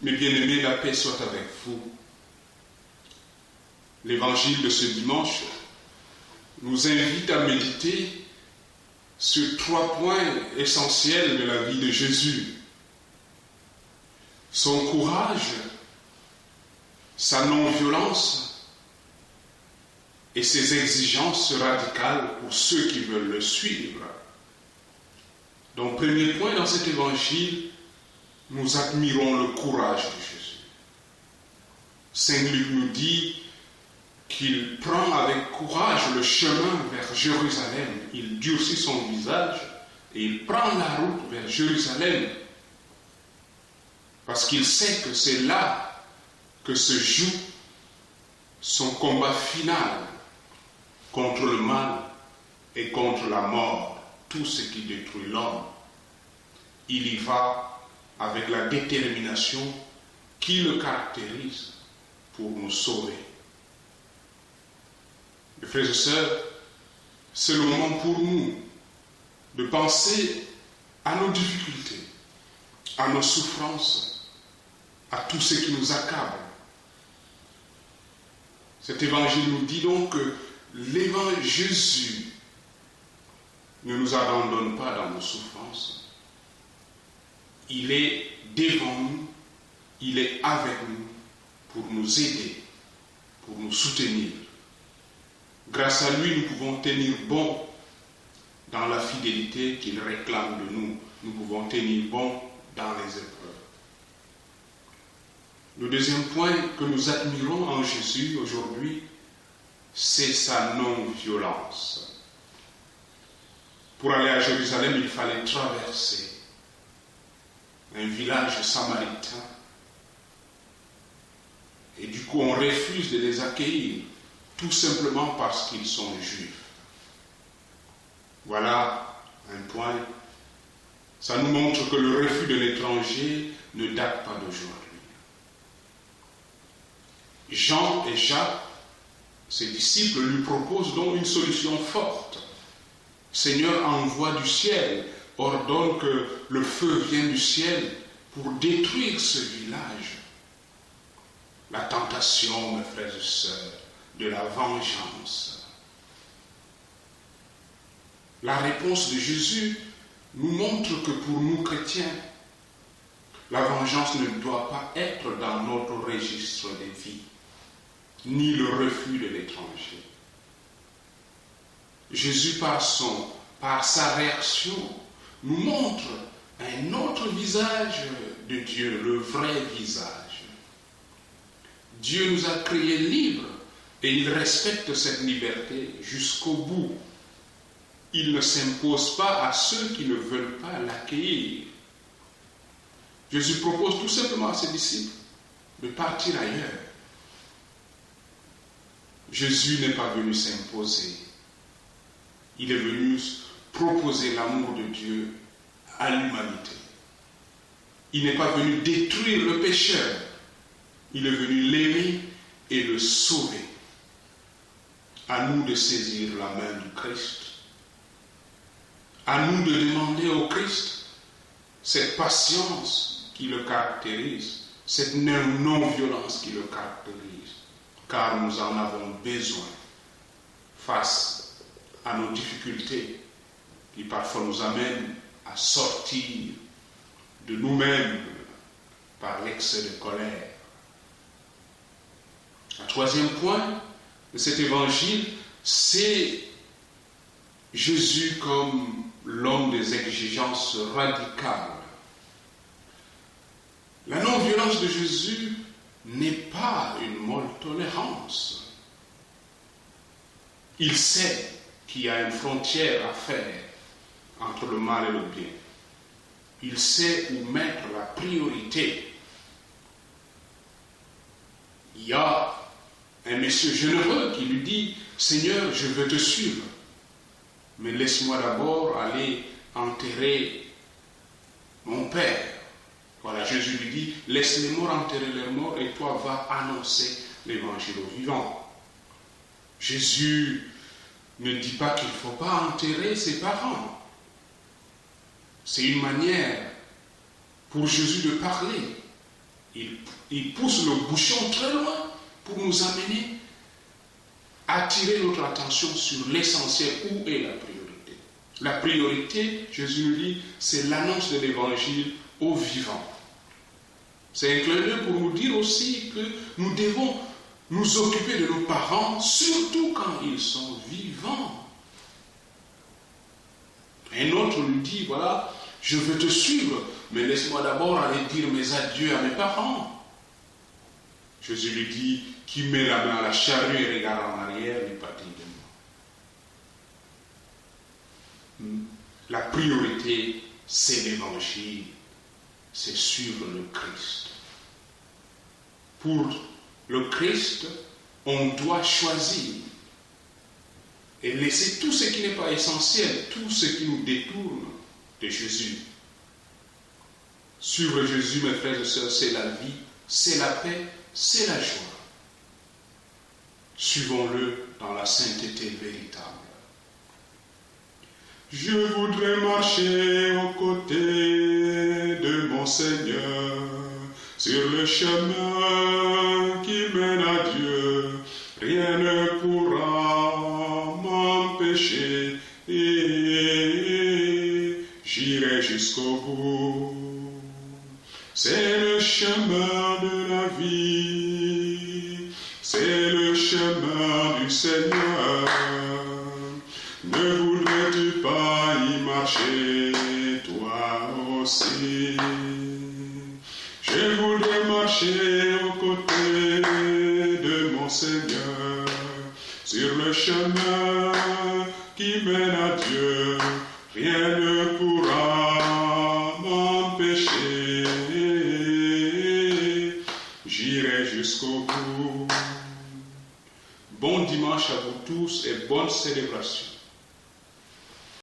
Mes bien-aimés, la paix soit avec vous. L'évangile de ce dimanche nous invite à méditer sur 3 points essentiels de la vie de Jésus. Son courage, sa non-violence et ses exigences radicales pour ceux qui veulent le suivre. Donc, premier point dans cet évangile, nous admirons le courage de Jésus. Saint Luc nous dit qu'il prend avec courage le chemin vers Jérusalem. Il durcit son visage et il prend la route vers Jérusalem parce qu'il sait que c'est là que se joue son combat final contre le mal et contre la mort, tout ce qui détruit l'homme. Il y va avec la détermination qui le caractérise pour nous sauver. Mes frères et sœurs, c'est le moment pour nous de penser à nos difficultés, à nos souffrances, à tout ce qui nous accable. Cet évangile nous dit donc que Jésus ne nous abandonne pas dans nos souffrances. Il est devant nous, il est avec nous pour nous aider, pour nous soutenir. Grâce à lui, nous pouvons tenir bon dans la fidélité qu'il réclame de nous. Nous pouvons tenir bon dans les épreuves. Le deuxième point que nous admirons en Jésus aujourd'hui, c'est sa non-violence. Pour aller à Jérusalem, il fallait traverser un village samaritain. Et du coup, on refuse de les accueillir, tout simplement parce qu'ils sont juifs. Voilà un point. Ça nous montre que le refus de l'étranger ne date pas d'aujourd'hui. Jean et Jacques, ses disciples, lui proposent donc une solution forte. Seigneur, envoie du ciel, ordonne que le feu vienne du ciel pour détruire ce village. La tentation, mes frères et sœurs, de la vengeance. La réponse de Jésus nous montre que pour nous chrétiens, la vengeance ne doit pas être dans notre registre de vie, ni le refus de l'étranger. Jésus, par sa réaction, nous montre un autre visage de Dieu, le vrai visage. Dieu nous a créés libres et il respecte cette liberté jusqu'au bout. Il ne s'impose pas à ceux qui ne veulent pas l'accueillir. Jésus propose tout simplement à ses disciples de partir ailleurs. Jésus n'est pas venu s'imposer. Il est venu proposer l'amour de Dieu à l'humanité. Il n'est pas venu détruire le pécheur. Il est venu l'aimer et le sauver. À nous de saisir la main du Christ. À nous de demander au Christ cette patience qui le caractérise, cette non-violence qui le caractérise, car nous en avons besoin face à nos difficultés qui parfois nous amènent à sortir de nous-mêmes par l'excès de colère. Un troisième point de cet évangile, c'est Jésus comme l'homme des exigences radicales. La non-violence de Jésus n'est pas une molle tolérance. Il sait qu'il y a une frontière à faire entre le mal et le bien. Il sait où mettre la priorité. Il y a un monsieur généreux qui lui dit « Seigneur, je veux te suivre, mais laisse-moi d'abord aller enterrer mon père. » Voilà, Jésus lui dit « Laisse les morts enterrer leurs morts et toi va annoncer l'évangile aux vivants. » Jésus ne dit pas qu'il ne faut pas enterrer ses parents. C'est une manière pour Jésus de parler. il pousse le bouchon très loin pour nous amener à attirer notre attention sur l'essentiel. Où est la priorité? La priorité, Jésus nous dit, c'est l'annonce de l'évangile aux vivants. C'est un clin d'œil pour nous dire aussi que nous devons nous occuper de nos parents, surtout quand ils sont vivants. Un autre lui dit, voilà, je veux te suivre, mais laisse-moi d'abord aller dire mes adieux à mes parents. Jésus lui dit, qui met la main à la charrue et regarde en arrière, n'est pas digne de moi. La priorité, c'est l'évangile, c'est suivre le Christ. Pour le Christ, on doit choisir et laisser tout ce qui n'est pas essentiel, tout ce qui nous détourne de Jésus. Suivre Jésus, mes frères et sœurs, c'est la vie, c'est la paix, c'est la joie. Suivons-le dans la sainteté véritable. Je voudrais marcher aux côtés de mon Seigneur, sur le chemin qui mène à Dieu. Rien ne pourra m'empêcher, et j'irai jusqu'au bout. C'est le chemin de la vie, c'est le chemin du Seigneur. Ne voudrais-tu pas y marcher, toi aussi? Je voudrais marcher aux côtés de mon Seigneur, sur le chemin qui mène à Dieu. Rien ne pourra m'empêcher, j'irai jusqu'au bout. Bon dimanche à vous tous et bonne célébration.